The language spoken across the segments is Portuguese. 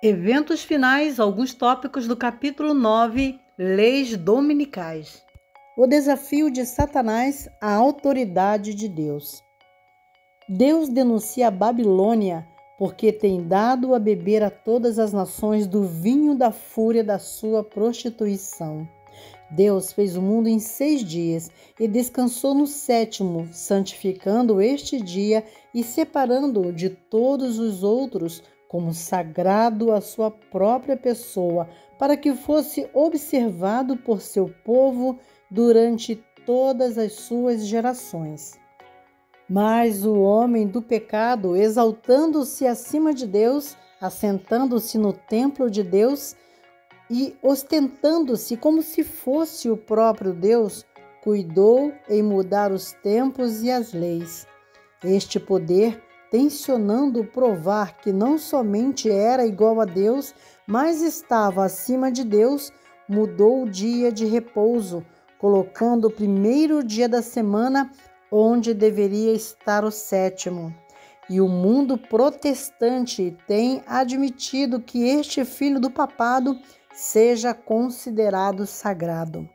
Eventos finais, alguns tópicos do capítulo 9, Leis Dominicais. O desafio de Satanás à autoridade de Deus. Deus denuncia a Babilônia porque tem dado a beber a todas as nações do vinho da fúria da sua prostituição. Deus fez o mundo em 6 dias e descansou no 7º, santificando este dia e separando-o de todos os outros como sagrado à sua própria pessoa, para que fosse observado por seu povo durante todas as suas gerações. Mas o homem do pecado, exaltando-se acima de Deus, assentando-se no templo de Deus e ostentando-se como se fosse o próprio Deus, cuidou em mudar os tempos e as leis. Este poder, tensionando provar que não somente era igual a Deus, mas estava acima de Deus, mudou o dia de repouso, colocando o primeiro dia da semana onde deveria estar o 7º. E o mundo protestante tem admitido que este filho do papado seja considerado sagrado.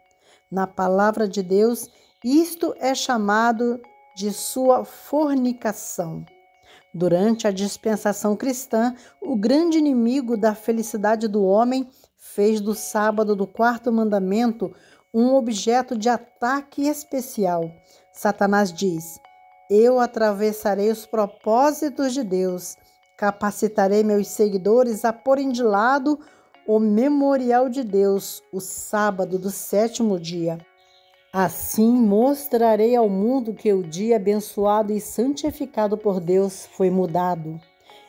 Na palavra de Deus, isto é chamado de sua fornicação. Durante a dispensação cristã, o grande inimigo da felicidade do homem fez do sábado do 4º mandamento um objeto de ataque especial. Satanás diz: eu atravessarei os propósitos de Deus, capacitarei meus seguidores a porem de lado o memorial de Deus, o sábado do 7º dia. Assim mostrarei ao mundo que o dia abençoado e santificado por Deus foi mudado.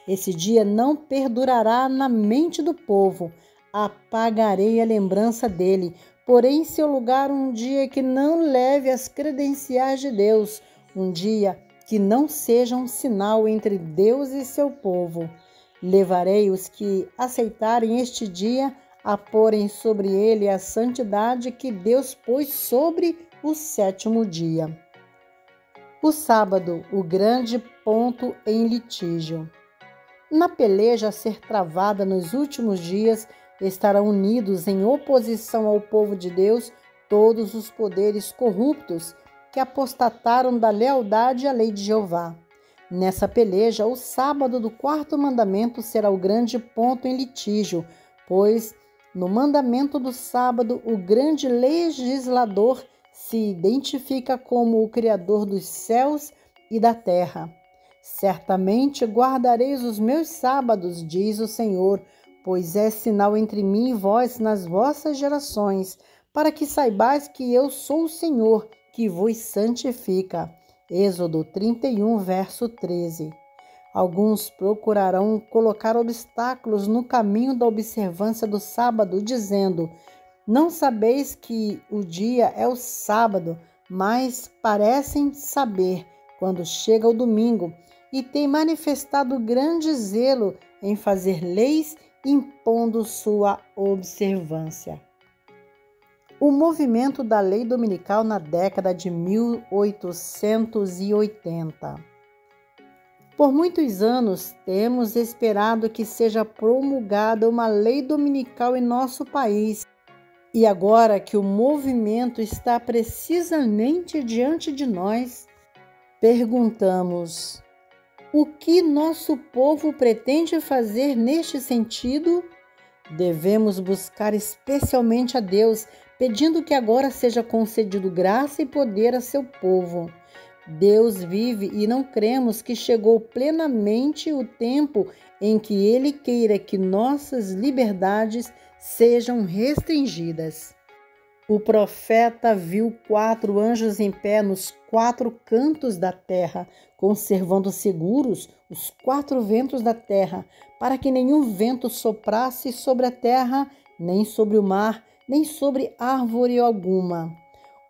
Esse dia não perdurará na mente do povo, apagarei a lembrança dele, porém em seu lugar um dia que não leve as credenciais de Deus, um dia que não seja um sinal entre Deus e seu povo. Levarei os que aceitarem este dia a porem sobre ele a santidade que Deus pôs sobre o 7º dia. O sábado, o grande ponto em litígio. Na peleja a ser travada nos últimos dias, estarão unidos em oposição ao povo de Deus todos os poderes corruptos que apostataram da lealdade à lei de Jeová. Nessa peleja, o sábado do 4º mandamento será o grande ponto em litígio, pois no mandamento do sábado, o grande legislador se identifica como o Criador dos céus e da terra. Certamente guardareis os meus sábados, diz o Senhor, pois é sinal entre mim e vós nas vossas gerações, para que saibais que eu sou o Senhor, que vos santifica. Êxodo 31, verso 13. Alguns procurarão colocar obstáculos no caminho da observância do sábado, dizendo: não sabeis que o dia é o sábado, mas parecem saber quando chega o domingo, e têm manifestado grande zelo em fazer leis, impondo sua observância. O movimento da lei dominical na década de 1880. Por muitos anos, temos esperado que seja promulgada uma lei dominical em nosso país. E agora que o movimento está precisamente diante de nós, perguntamos: o que nosso povo pretende fazer neste sentido? Devemos buscar especialmente a Deus, pedindo que agora seja concedido graça e poder a seu povo. Deus vive e não cremos que chegou plenamente o tempo em que Ele queira que nossas liberdades sejam restringidas. O profeta viu 4 anjos em pé nos 4 cantos da terra, conservando seguros os 4 ventos da terra, para que nenhum vento soprasse sobre a terra, nem sobre o mar, nem sobre árvore alguma.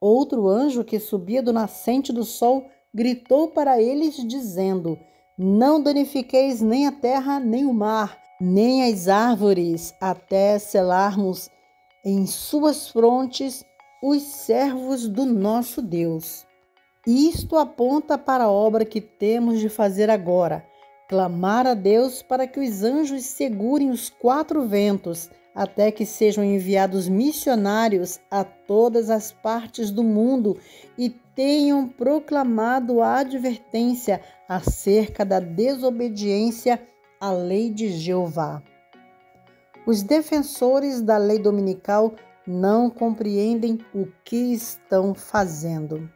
Outro anjo que subia do nascente do sol gritou para eles, dizendo: não danifiqueis nem a terra, nem o mar, nem as árvores, até selarmos em suas frontes os servos do nosso Deus. Isto aponta para a obra que temos de fazer agora, clamar a Deus para que os anjos segurem os 4 ventos, até que sejam enviados missionários a todas as partes do mundo e tenham proclamado a advertência acerca da desobediência à lei de Jeová. Os defensores da lei dominical não compreendem o que estão fazendo.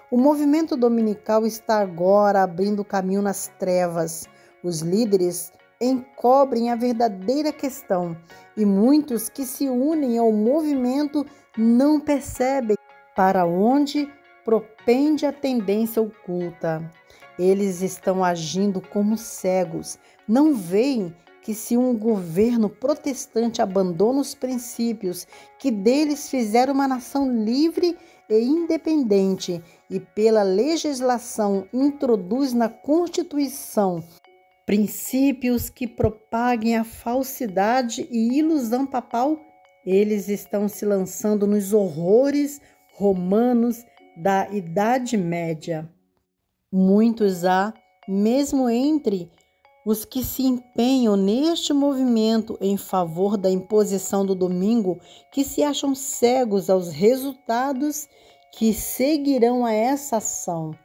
O movimento dominical está agora abrindo caminho nas trevas. Os líderes encobrem a verdadeira questão e muitos que se unem ao movimento não percebem para onde propende a tendência oculta. Eles estão agindo como cegos, não veem que se um governo protestante abandona os princípios que deles fizeram uma nação livre e independente e pela legislação introduz na Constituição princípios que propaguem a falsidade e ilusão papal, eles estão se lançando nos horrores romanos da Idade Média. Muitos há, mesmo entre os que se empenham neste movimento em favor da imposição do domingo, que se acham cegos aos resultados que seguirão a essa ação.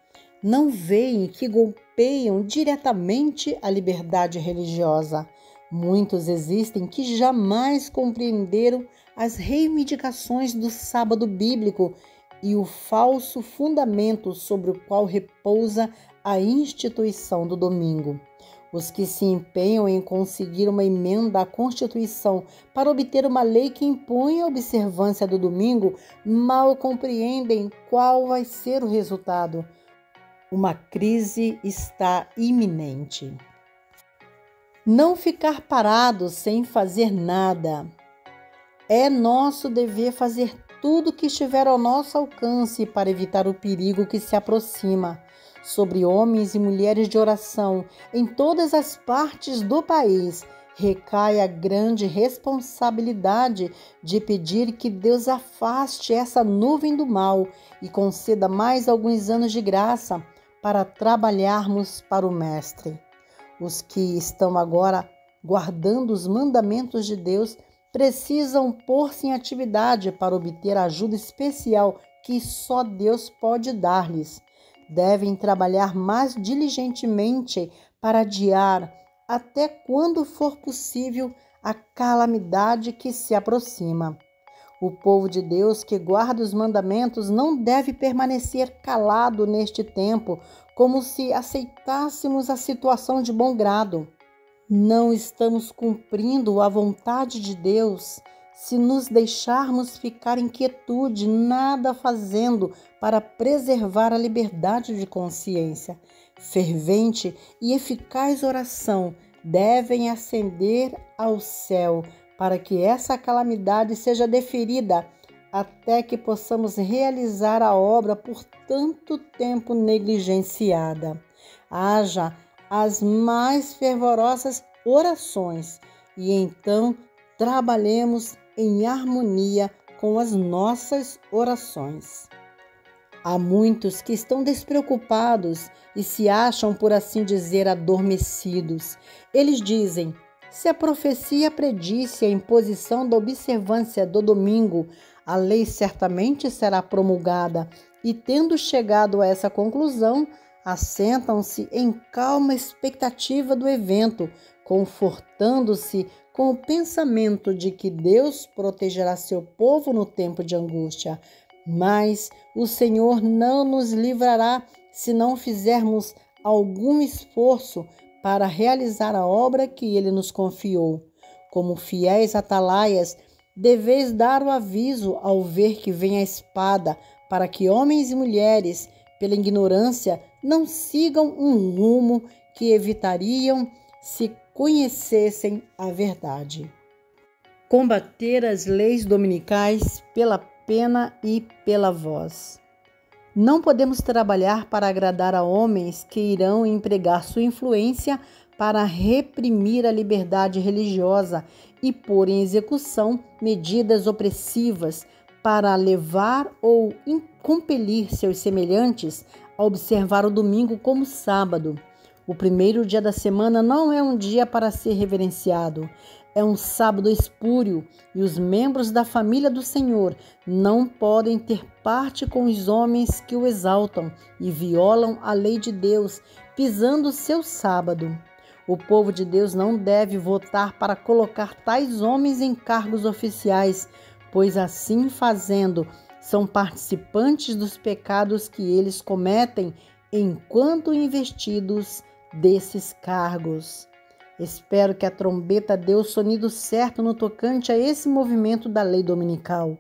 Não veem que golpeiam diretamente a liberdade religiosa. Muitos existem que jamais compreenderam as reivindicações do sábado bíblico e o falso fundamento sobre o qual repousa a instituição do domingo. Os que se empenham em conseguir uma emenda à Constituição para obter uma lei que impõe a observância do domingo mal compreendem qual vai ser o resultado. Uma crise está iminente. Não ficar parado sem fazer nada. É nosso dever fazer tudo o que estiver ao nosso alcance para evitar o perigo que se aproxima. Sobre homens e mulheres de oração em todas as partes do país recai a grande responsabilidade de pedir que Deus afaste essa nuvem do mal e conceda mais alguns anos de graça para trabalharmos para o Mestre. Os que estão agora guardando os mandamentos de Deus precisam pôr-se em atividade para obter a ajuda especial que só Deus pode dar-lhes. Devem trabalhar mais diligentemente para adiar, até quando for possível, a calamidade que se aproxima. O povo de Deus que guarda os mandamentos não deve permanecer calado neste tempo, como se aceitássemos a situação de bom grado. Não estamos cumprindo a vontade de Deus se nos deixarmos ficar em quietude, nada fazendo para preservar a liberdade de consciência. Fervente e eficaz oração devem ascender ao céu para que essa calamidade seja deferida até que possamos realizar a obra por tanto tempo negligenciada. Haja as mais fervorosas orações e então trabalhemos em harmonia com as nossas orações. Há muitos que estão despreocupados e se acham, por assim dizer, adormecidos. Eles dizem: se a profecia predisse a imposição da observância do domingo, a lei certamente será promulgada. E tendo chegado a essa conclusão, assentam-se em calma expectativa do evento, confortando-se com o pensamento de que Deus protegerá seu povo no tempo de angústia. Mas o Senhor não nos livrará se não fizermos algum esforço para realizar a obra que Ele nos confiou. Como fiéis atalaias, deveis dar o aviso ao ver que vem a espada, para que homens e mulheres, pela ignorância, não sigam um rumo que evitariam se conhecessem a verdade. Combater as leis dominicais pela pena e pela voz. Não podemos trabalhar para agradar a homens que irão empregar sua influência para reprimir a liberdade religiosa e pôr em execução medidas opressivas para levar ou compelir seus semelhantes a observar o domingo como sábado. O primeiro dia da semana não é um dia para ser reverenciado. É um sábado espúrio e os membros da família do Senhor não podem ter parte com os homens que o exaltam e violam a lei de Deus, pisando seu sábado. O povo de Deus não deve votar para colocar tais homens em cargos oficiais, pois assim fazendo, são participantes dos pecados que eles cometem enquanto investidos desses cargos. Espero que a trombeta dê o sonido certo no tocante a esse movimento da lei dominical.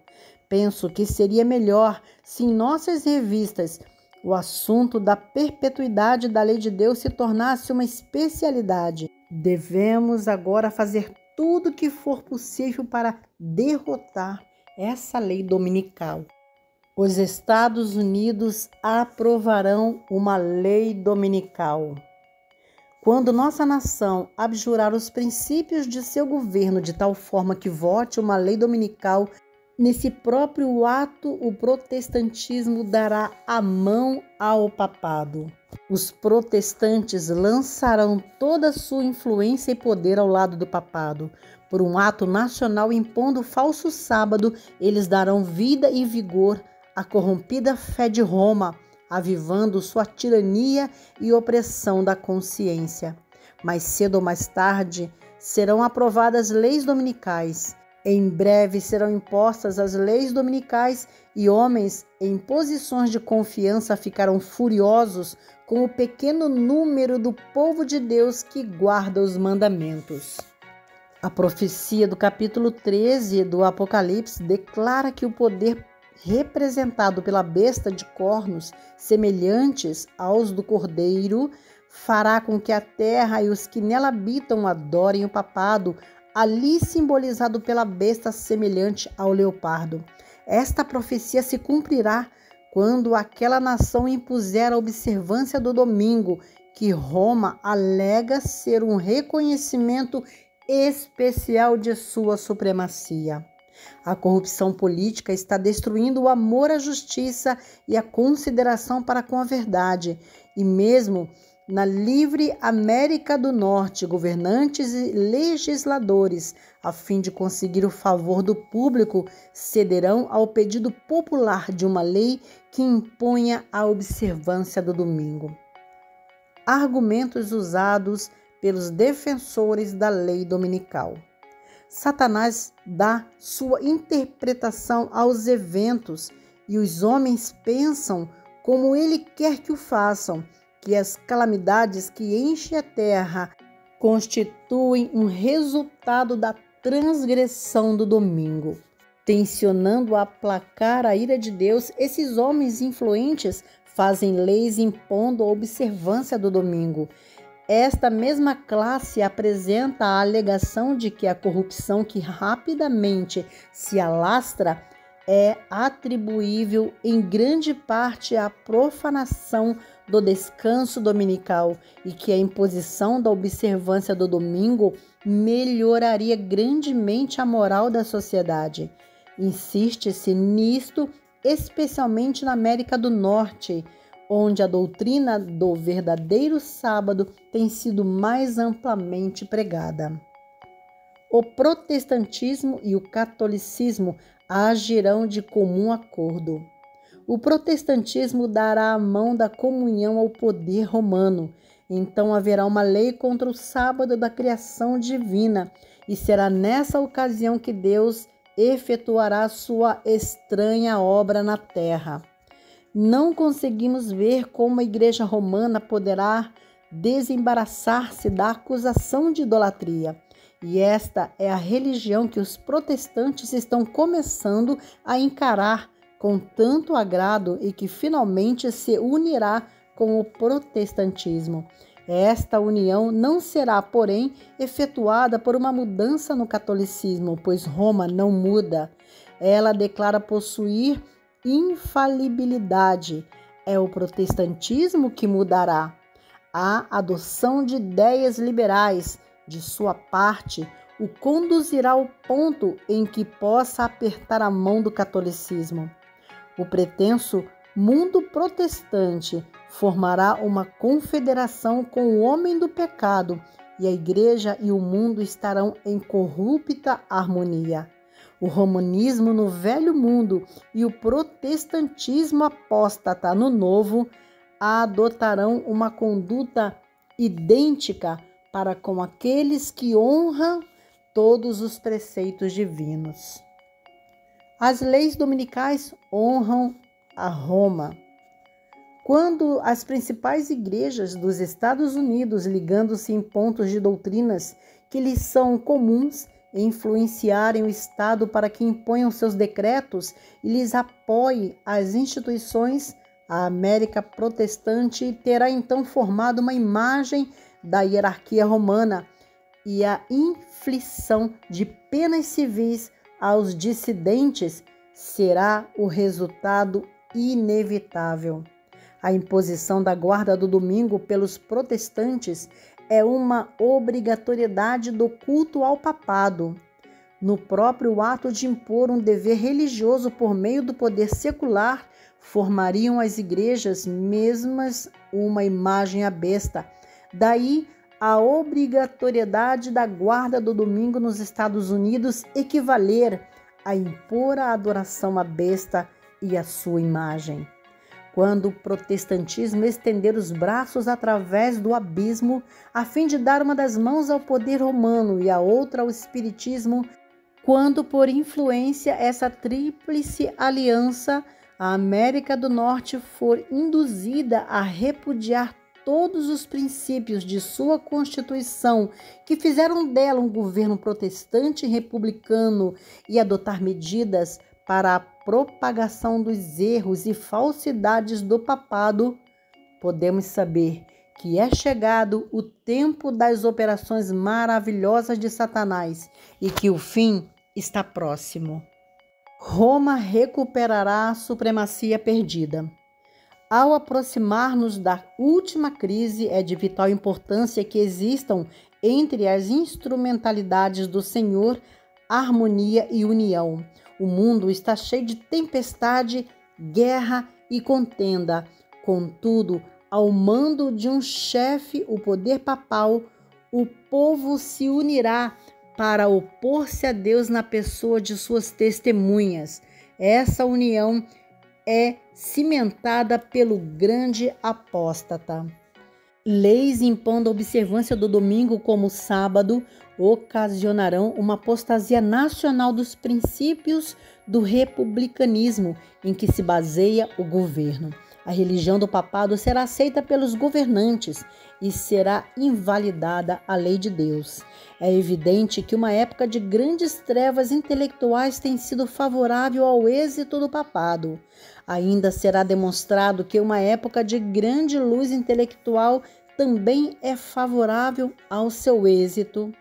Penso que seria melhor se em nossas revistas o assunto da perpetuidade da lei de Deus se tornasse uma especialidade. Devemos agora fazer tudo o que for possível para derrotar essa lei dominical. Os Estados Unidos aprovarão uma lei dominical. Quando nossa nação abjurar os princípios de seu governo de tal forma que vote uma lei dominical, nesse próprio ato o protestantismo dará a mão ao papado. Os protestantes lançarão toda a sua influência e poder ao lado do papado. Por um ato nacional impondo o falso sábado, eles darão vida e vigor à corrompida fé de Roma, avivando sua tirania e opressão da consciência. Mais cedo ou mais tarde, serão aprovadas leis dominicais. Em breve serão impostas as leis dominicais e homens em posições de confiança ficarão furiosos com o pequeno número do povo de Deus que guarda os mandamentos. A profecia do capítulo 13 do Apocalipse declara que o poder representado pela besta de cornos semelhantes aos do cordeiro, fará com que a terra e os que nela habitam adorem o papado, ali simbolizado pela besta semelhante ao leopardo. Esta profecia se cumprirá quando aquela nação impuser a observância do domingo, que Roma alega ser um reconhecimento especial de sua supremacia. A corrupção política está destruindo o amor à justiça e a consideração para com a verdade. E mesmo na livre América do Norte, governantes e legisladores, a fim de conseguir o favor do público, cederão ao pedido popular de uma lei que imponha a observância do domingo. Argumentos usados pelos defensores da lei dominical. Satanás dá sua interpretação aos eventos e os homens pensam como ele quer que o façam, que as calamidades que enchem a terra constituem um resultado da transgressão do domingo. Tensionando aplacar a ira de Deus, esses homens influentes fazem leis impondo a observância do domingo. Esta mesma classe apresenta a alegação de que a corrupção que rapidamente se alastra é atribuível em grande parte à profanação do descanso dominical e que a imposição da observância do domingo melhoraria grandemente a moral da sociedade. Insiste-se nisto, especialmente na América do Norte, onde a doutrina do verdadeiro sábado tem sido mais amplamente pregada. O protestantismo e o catolicismo agirão de comum acordo. O protestantismo dará a mão da comunhão ao poder romano. Então haverá uma lei contra o sábado da criação divina, e será nessa ocasião que Deus efetuará sua estranha obra na terra. Não conseguimos ver como a Igreja Romana poderá desembaraçar-se da acusação de idolatria. E esta é a religião que os protestantes estão começando a encarar com tanto agrado e que finalmente se unirá com o protestantismo. Esta união não será, porém, efetuada por uma mudança no catolicismo, pois Roma não muda. Ela declara possuir infalibilidade. É o protestantismo que mudará. A adoção de ideias liberais, de sua parte, o conduzirá ao ponto em que possa apertar a mão do catolicismo. O pretenso mundo protestante formará uma confederação com o homem do pecado, e a igreja e o mundo estarão em corrupta harmonia. O romanismo no velho mundo e o protestantismo apóstata no novo adotarão uma conduta idêntica para com aqueles que honram todos os preceitos divinos. As leis dominicais honram a Roma. Quando as principais igrejas dos Estados Unidos, ligando-se em pontos de doutrinas que lhes são comuns, influenciarem o Estado para que imponham seus decretos e lhes apoie as instituições, a América protestante terá então formado uma imagem da hierarquia romana, e a inflição de penas civis aos dissidentes será o resultado inevitável. A imposição da guarda do domingo pelos protestantes é uma obrigatoriedade do culto ao papado. No próprio ato de impor um dever religioso por meio do poder secular, formariam as igrejas mesmas uma imagem à besta. Daí a obrigatoriedade da guarda do domingo nos Estados Unidos equivaler a impor a adoração à besta e à sua imagem. Quando o protestantismo estender os braços através do abismo, a fim de dar uma das mãos ao poder romano e a outra ao espiritismo, quando por influência essa tríplice aliança, a América do Norte for induzida a repudiar todos os princípios de sua Constituição, que fizeram dela um governo protestante e republicano, e adotar medidas para a propagação dos erros e falsidades do papado, podemos saber que é chegado o tempo das operações maravilhosas de Satanás e que o fim está próximo. Roma recuperará a supremacia perdida. Ao aproximar-nos da última crise, é de vital importância que existam entre as instrumentalidades do Senhor harmonia e união. O mundo está cheio de tempestade, guerra e contenda. Contudo, ao mando de um chefe, o poder papal, o povo se unirá para opor-se a Deus na pessoa de suas testemunhas. Essa união é cimentada pelo grande apóstata. Leis impondo a observância do domingo como sábado ocasionarão uma apostasia nacional dos princípios do republicanismo em que se baseia o governo. A religião do papado será aceita pelos governantes e será invalidada a lei de Deus. É evidente que uma época de grandes trevas intelectuais tem sido favorável ao êxito do papado. Ainda será demonstrado que uma época de grande luz intelectual também é favorável ao seu êxito.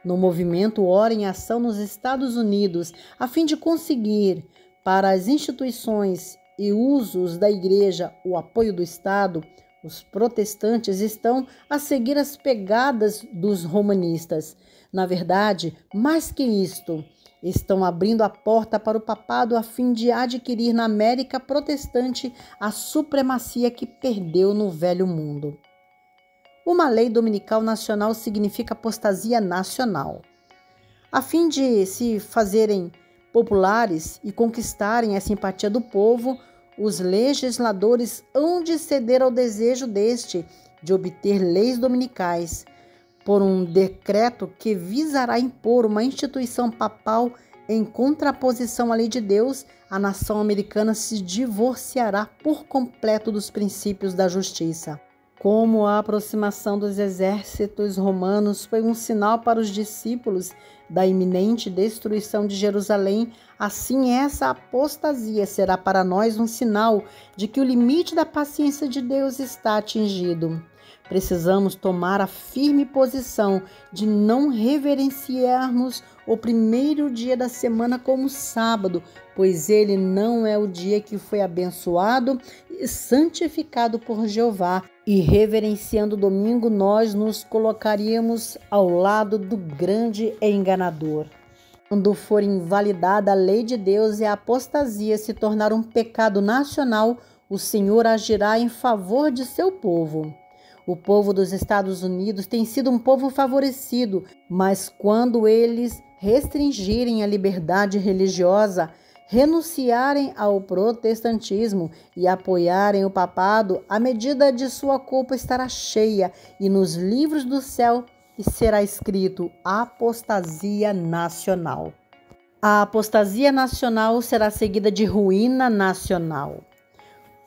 No movimento Ora em Ação nos Estados Unidos, a fim de conseguir para as instituições e usos da Igreja o apoio do Estado, os protestantes estão a seguir as pegadas dos romanistas. Na verdade, mais que isto, estão abrindo a porta para o papado a fim de adquirir na América protestante a supremacia que perdeu no velho mundo. Uma lei dominical nacional significa apostasia nacional. A fim de se fazerem populares e conquistarem a simpatia do povo, os legisladores hão de ceder ao desejo deste de obter leis dominicais, por um decreto que visará impor uma instituição papal em contraposição à lei de Deus. A nação americana se divorciará por completo dos princípios da justiça. Como a aproximação dos exércitos romanos foi um sinal para os discípulos da iminente destruição de Jerusalém, assim essa apostasia será para nós um sinal de que o limite da paciência de Deus está atingido. Precisamos tomar a firme posição de não reverenciarmos o primeiro dia da semana como sábado, pois ele não é o dia que foi abençoado e santificado por Jeová. E reverenciando o domingo, nós nos colocaríamos ao lado do grande enganador. Quando for invalidada a lei de Deus e a apostasia se tornar um pecado nacional, o Senhor agirá em favor de seu povo. O povo dos Estados Unidos tem sido um povo favorecido, mas quando eles restringirem a liberdade religiosa, renunciarem ao protestantismo e apoiarem o papado, a medida de sua culpa estará cheia e nos livros do céu será escrito apostasia nacional. A apostasia nacional será seguida de ruína nacional.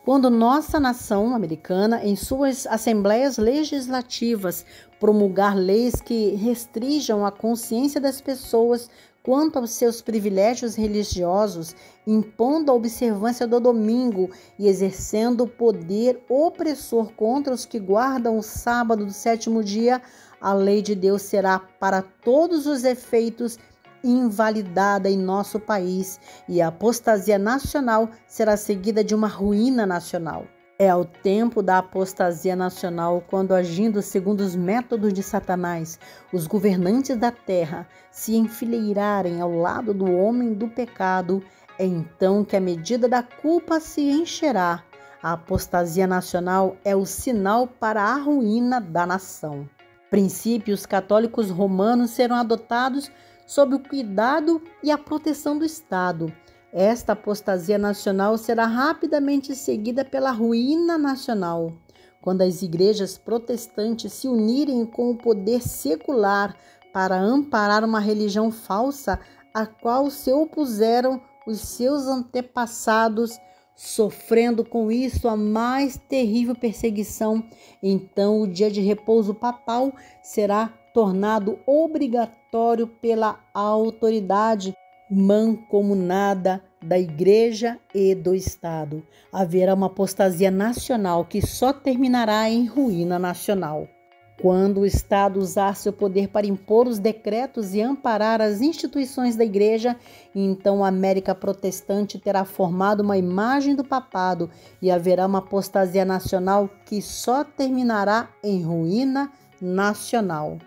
Quando nossa nação americana, em suas assembleias legislativas, promulgar leis que restringam a consciência das pessoas quanto aos seus privilégios religiosos, impondo a observância do domingo e exercendo poder opressor contra os que guardam o sábado do sétimo dia, a lei de Deus será, para todos os efeitos, invalidada em nosso país e a apostasia nacional será seguida de uma ruína nacional. É ao tempo da apostasia nacional, quando, agindo segundo os métodos de Satanás, os governantes da terra se enfileirarem ao lado do homem do pecado, é então que a medida da culpa se encherá. A apostasia nacional é o sinal para a ruína da nação. Princípios católicos romanos serão adotados sob o cuidado e a proteção do Estado. Esta apostasia nacional será rapidamente seguida pela ruína nacional. Quando as igrejas protestantes se unirem com o poder secular para amparar uma religião falsa, a qual se opuseram os seus antepassados, sofrendo com isso a mais terrível perseguição, então o dia de repouso papal será tornado obrigatório pela autoridade mancomunada da Igreja e do Estado. Haverá uma apostasia nacional que só terminará em ruína nacional. Quando o Estado usar seu poder para impor os decretos e amparar as instituições da Igreja, então a América protestante terá formado uma imagem do papado e haverá uma apostasia nacional que só terminará em ruína nacional.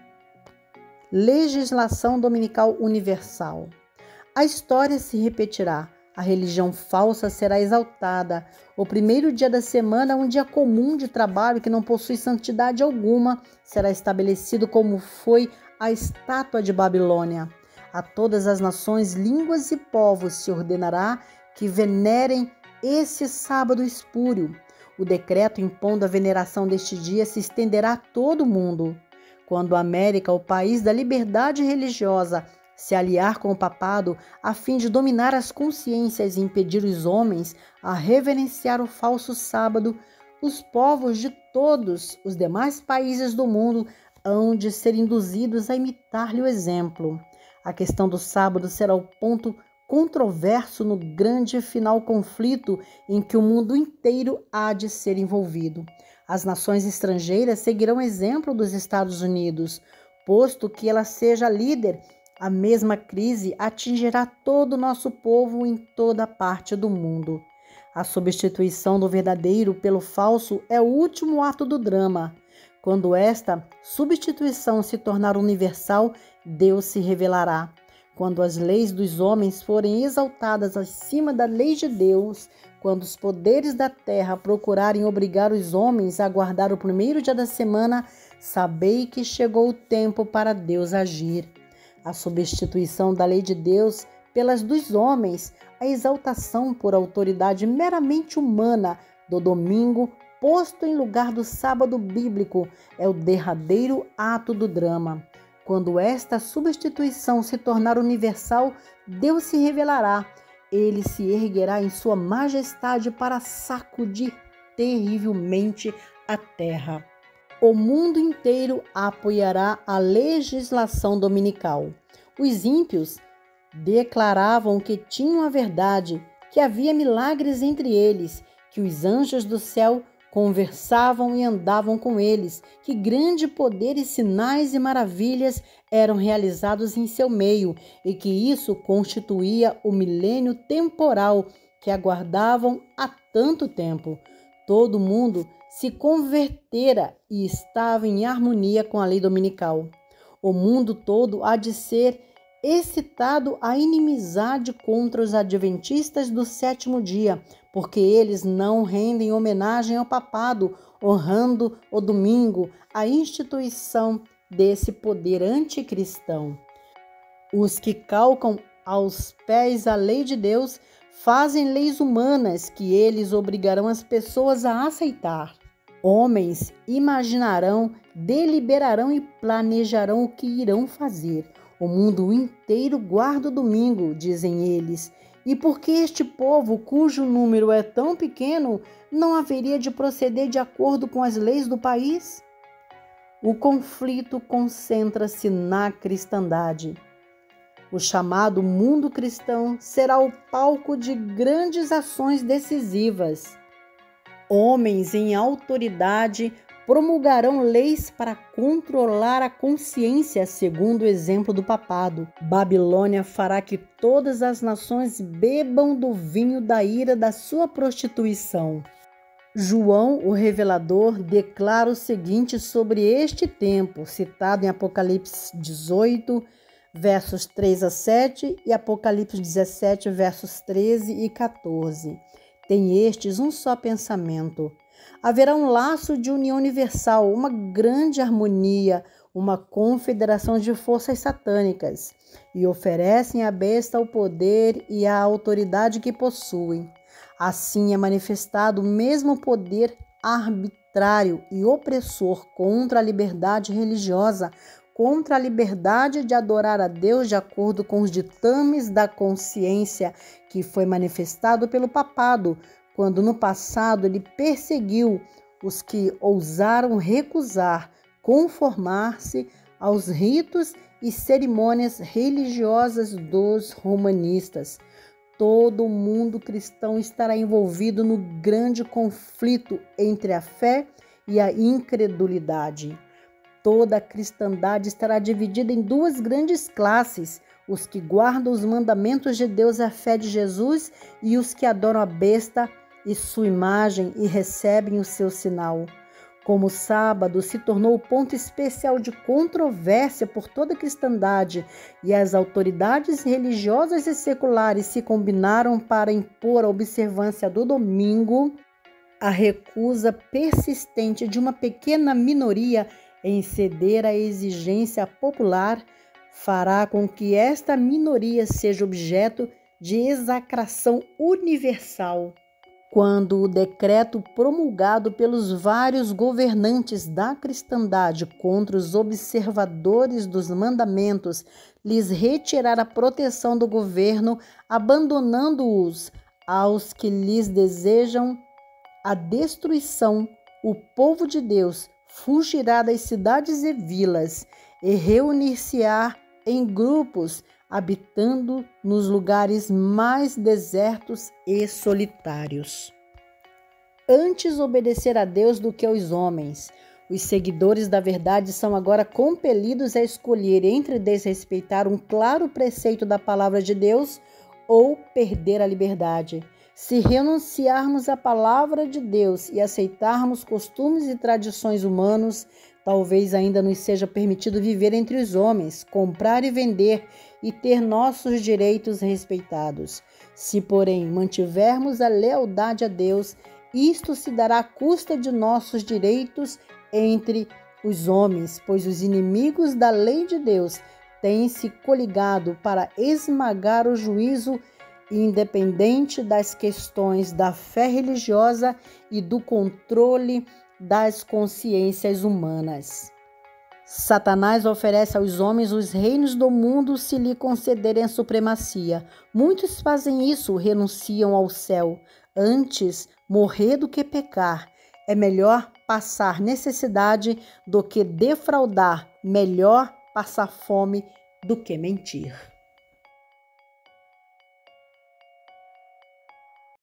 Legislação dominical universal. A história se repetirá. A religião falsa será exaltada. O primeiro dia da semana, um dia comum de trabalho que não possui santidade alguma, será estabelecido como foi a estátua de Babilônia. A todas as nações, línguas e povos se ordenará que venerem esse sábado espúrio. O decreto impondo a veneração deste dia se estenderá a todo o mundo. Quando a América, o país da liberdade religiosa, se aliar com o papado a fim de dominar as consciências e impedir os homens a reverenciar o falso sábado, os povos de todos os demais países do mundo hão de ser induzidos a imitar-lhe o exemplo. A questão do sábado será o ponto controverso no grande e final conflito em que o mundo inteiro há de ser envolvido. As nações estrangeiras seguirão o exemplo dos Estados Unidos, posto que ela seja líder. A mesma crise atingirá todo o nosso povo em toda parte do mundo. A substituição do verdadeiro pelo falso é o último ato do drama. Quando esta substituição se tornar universal, Deus se revelará. Quando as leis dos homens forem exaltadas acima da lei de Deus, quando os poderes da terra procurarem obrigar os homens a guardar o primeiro dia da semana, sabei que chegou o tempo para Deus agir. A substituição da lei de Deus pelas dos homens, a exaltação por autoridade meramente humana do domingo, posto em lugar do sábado bíblico, é o derradeiro ato do drama. Quando esta substituição se tornar universal, Deus se revelará. Ele se erguerá em sua majestade para sacudir terrivelmente a terra. O mundo inteiro apoiará a legislação dominical. Os ímpios declaravam que tinham a verdade, que havia milagres entre eles, que os anjos do céu conversavam e andavam com eles, que grande poder e sinais e maravilhas eram realizados em seu meio e que isso constituía o milênio temporal que aguardavam há tanto tempo. Todo mundo se convertera e estava em harmonia com a lei dominical. O mundo todo há de ser excitado a inimizade contra os adventistas do sétimo dia, porque eles não rendem homenagem ao papado, honrando o domingo, a instituição desse poder anticristão. Os que calcam aos pés a lei de Deus fazem leis humanas que eles obrigarão as pessoas a aceitar. Homens imaginarão, deliberarão e planejarão o que irão fazer. O mundo inteiro guarda o domingo, dizem eles. E porque este povo, cujo número é tão pequeno, não haveria de proceder de acordo com as leis do país? O conflito concentra-se na cristandade. O chamado mundo cristão será o palco de grandes ações decisivas. Homens em autoridade promulgarão leis para controlar a consciência, segundo o exemplo do papado. Babilônia fará que todas as nações bebam do vinho da ira da sua prostituição. João, o revelador, declara o seguinte sobre este tempo, citado em Apocalipse 18, versos 3 a 7 e Apocalipse 17, versos 13 e 14. Tem estes um só pensamento. Haverá um laço de união universal, uma grande harmonia, uma confederação de forças satânicas, e oferecem à besta o poder e a autoridade que possuem. Assim é manifestado o mesmo poder arbitrário e opressor contra a liberdade religiosa, contra a liberdade de adorar a Deus de acordo com os ditames da consciência, que foi manifestado pelo papado, quando no passado ele perseguiu os que ousaram recusar conformar-se aos ritos e cerimônias religiosas dos romanistas. Todo o mundo cristão estará envolvido no grande conflito entre a fé e a incredulidade. Toda a cristandade estará dividida em duas grandes classes: os que guardam os mandamentos de Deus e a fé de Jesus e os que adoram a besta e sua imagem e recebem o seu sinal. Como o sábado se tornou o ponto especial de controvérsia por toda a cristandade e as autoridades religiosas e seculares se combinaram para impor a observância do domingo, a recusa persistente de uma pequena minoria em ceder à exigência popular fará com que esta minoria seja objeto de execração universal. Quando o decreto promulgado pelos vários governantes da cristandade contra os observadores dos mandamentos lhes retirar a proteção do governo, abandonando-os aos que lhes desejam a destruição, o povo de Deus fugirá das cidades e vilas e reunir-se-á em grupos, habitando nos lugares mais desertos e solitários. Antes obedecer a Deus do que aos homens. Os seguidores da verdade são agora compelidos a escolher entre desrespeitar um claro preceito da palavra de Deus ou perder a liberdade. Se renunciarmos à palavra de Deus e aceitarmos costumes e tradições humanos, talvez ainda nos seja permitido viver entre os homens, comprar e vender e ter nossos direitos respeitados. Se, porém, mantivermos a lealdade a Deus, isto se dará à custa de nossos direitos entre os homens, pois os inimigos da lei de Deus têm se coligado para esmagar o juízo independente das questões da fé religiosa e do controle das consciências humanas. Satanás oferece aos homens os reinos do mundo se lhe concederem a supremacia. Muitos fazem isso, renunciam ao céu. Antes morrer do que pecar. É melhor passar necessidade do que defraudar. Melhor passar fome do que mentir.